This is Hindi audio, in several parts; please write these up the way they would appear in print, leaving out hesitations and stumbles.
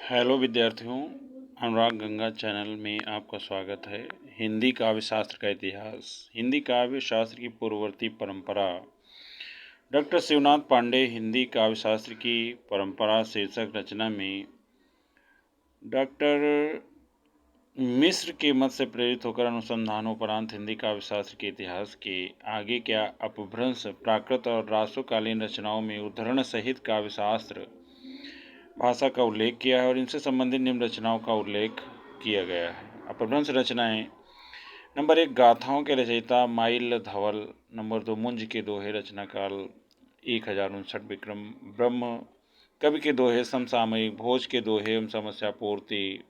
हेलो विद्यार्थियों, अनुराग गंगा चैनल में आपका स्वागत है। हिंदी काव्य शास्त्र का इतिहास। हिंदी काव्य शास्त्र की पूर्ववर्ती परंपरा। डॉक्टर शिवनाथ पांडे हिंदी काव्य शास्त्र की परंपरा शीर्षक रचना में डॉक्टर मिश्र के मत से प्रेरित होकर अनुसंधानोपरांत हिंदी काव्य शास्त्र के इतिहास के आगे क्या अपभ्रंश, प्राकृत और रासोकालीन रचनाओं में उद्धरण सहित काव्य शास्त्र भाषा का उल्लेख किया है और इनसे संबंधित निम्न रचनाओं का उल्लेख किया गया है। अपभ्रंश रचनाएं। नंबर 1, गाथाओं के रचयिता माइल धवल। नंबर 2, मुंज के दोहे, रचना काल 1059 विक्रम। ब्रह्म कवि के दोहे समसामयिक। भोज के दोहे एवं समस्या पूर्ति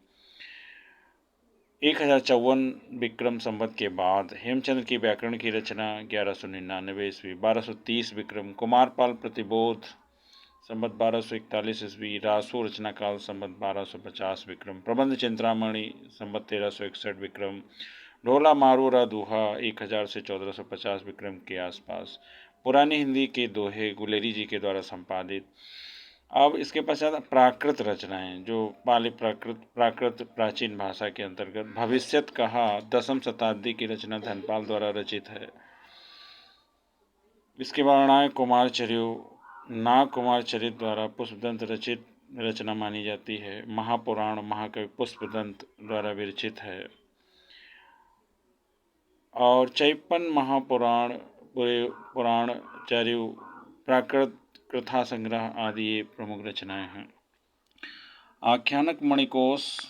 1054 विक्रम संवत के बाद। हेमचंद्र की व्याकरण की रचना 1199 ईस्वी। 1230 विक्रम। कुमारपाल प्रतिबोध संवत 1241 ईस्वी। रासो रचना काल संवत 1250 विक्रम। प्रबंध चिंतामणि संवत 1361 विक्रम। ढोला मारूरा दूहा 1000 से 1450 विक्रम के आसपास। पुरानी हिंदी के दोहे गुलेरी जी के द्वारा संपादित। अब इसके पश्चात प्राकृत रचनाएं, जो पाली प्राकृत प्राचीन भाषा के अंतर्गत। भविष्यत कहा 10वीं शताब्दी की रचना धनपाल द्वारा रचित है। इसके वर्णनाएं नाग कुमार चरित द्वारा पुष्पदंत रचित रचना मानी जाती है। महापुराण महाकवि पुष्पदंत द्वारा विरचित है और 53 महापुराण पुराण चरयु प्राकृत कथा संग्रह आदि ये प्रमुख रचनाएं हैं। आख्यानक मणिकोश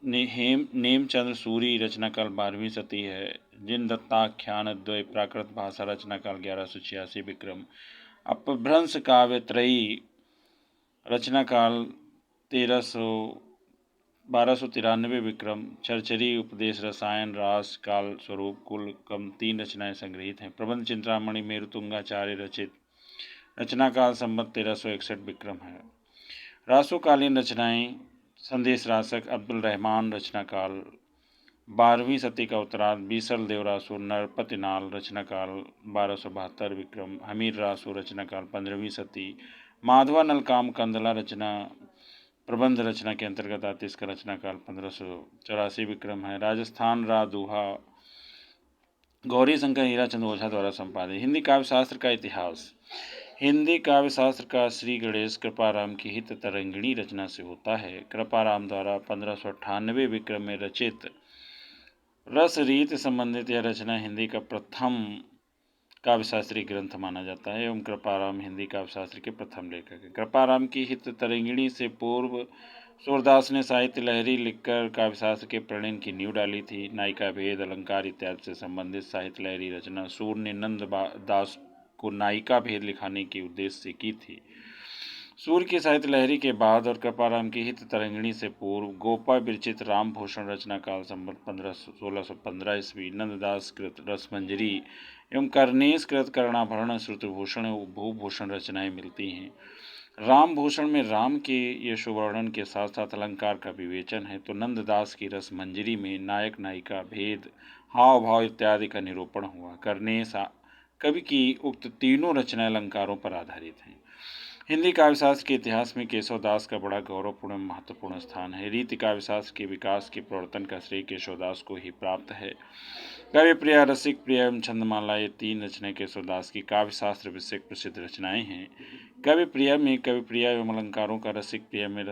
नेमचंद्र सूरी रचना काल 12वीं शती है। जिन दत्ताख्यान द्वय प्राकृत भाषा रचना काल 1186 विक्रम। अपभ्रंश काव्य त्रयी रचना काल 1293 विक्रम। चरचरी उपदेश रसायन रास काल स्वरूप कुल कम 3 रचनाएं संग्रहित हैं। प्रबंध चिंतामणि मेरुतुंगाचार्य रचित, रचना काल संवत 1361 विक्रम है। रासोकालीन रचनाएं। संदेश रासक अब्दुल रहमान रचना काल 12वीं शती का उत्तरार्ध। बीसल देव रासो नरपतिनाल रचना काल 1272 विक्रम। हमीर रासो रचना काल 15वीं शती। माधवा नलकाम कंदला रचना प्रबंध रचना के अंतर्गत आती। इसका रचना काल 1584 विक्रम है। राजस्थान रा दूहा गौरी शंकर हीराचंद ओझा द्वारा संपादित। हिंदी काव्य शास्त्र का इतिहास। हिंदी काव्य शास्त्र का श्री गणेश कृपाराम की हित तरंगिणी रचना से होता है। कृपाराम द्वारा 1598 विक्रम में रचित रस रीत संबंधित यह रचना हिंदी का प्रथम काव्यशास्त्रीय ग्रंथ माना जाता है एवं कृपाराम हिंदी काव्यशास्त्र के प्रथम लेखक हैं। कृपाराम की हित तरंगिणी से पूर्व सूरदास ने साहित्य लहरी लिखकर काव्यशास्त्र के प्रणयन की नींव डाली थी। नायिका भेद, अलंकार इत्यादि से संबंधित साहित्य लहरी रचना सूर ने नंद दास को नायिका भेद लिखाने के उद्देश्य से की थी। सूर्य की साहित्य लहरी के बाद और कृपाराम की हित तरंगिणी से पूर्व गोपा विरचित रामभूषण रचना काल संवत 1615 ईस्वी। नंददास कृत रसमंजरी एवं कर्णेश कृत कर्णाभरण श्रुतिभूषण भूभूषण रचनाएं मिलती हैं। रामभूषण में राम के यशोवर्णन के साथ साथ अलंकार का विवेचन है, तो नंददास की रसमंजरी में नायक नायिका भेद, हाव भाव इत्यादि का निरूपण हुआ। कर्णेश कवि की उक्त तीनों रचनाएं अलंकारों पर आधारित हैं। हिंदी काव्यशास्त्र के इतिहास में केशवदास का बड़ा गौरवपूर्ण महत्वपूर्ण स्थान है। रीति काव्यशास्त्र के विकास के प्रवर्तन का श्रेय केशवदास को ही प्राप्त है। कवि प्रिया, रसिक प्रिया एवं छंदमाला ये 3 रचनाएं केशवदास की काव्यशास्त्र विषयक प्रसिद्ध रचनाएं हैं। कवि प्रिया में कवि प्रिया एवं अलंकारों का, रसिक प्रिया में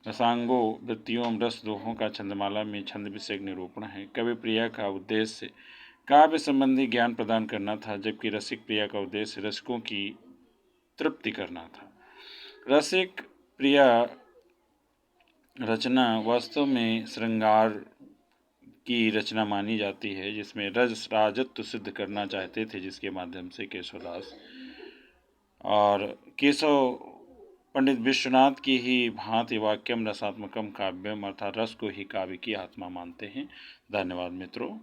रसांगो वृत्तियों एवं रस दोहों का, छंदमाला में छंद विषयक निरूपण है। कवि प्रिया का उद्देश्य काव्य संबंधी ज्ञान प्रदान करना था, जबकि रसिक प्रिया का उद्देश्य रसिकों की तृप्ति करना था। रसिक प्रिया रचना वास्तव में श्रृंगार की रचना मानी जाती है, जिसमें राजत्व सिद्ध करना चाहते थे, जिसके माध्यम से केशवदास और केशव पंडित विश्वनाथ की ही भांति वाक्यम रसात्मकम काव्यम अर्थात रस को ही काव्य की आत्मा मानते हैं। धन्यवाद मित्रों।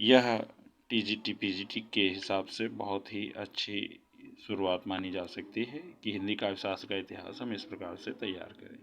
यह टीजीटी पीजीटी के हिसाब से बहुत ही अच्छी शुरुआत मानी जा सकती है कि हिंदी काव्यशास्त्र का इतिहास हम इस प्रकार से तैयार करें।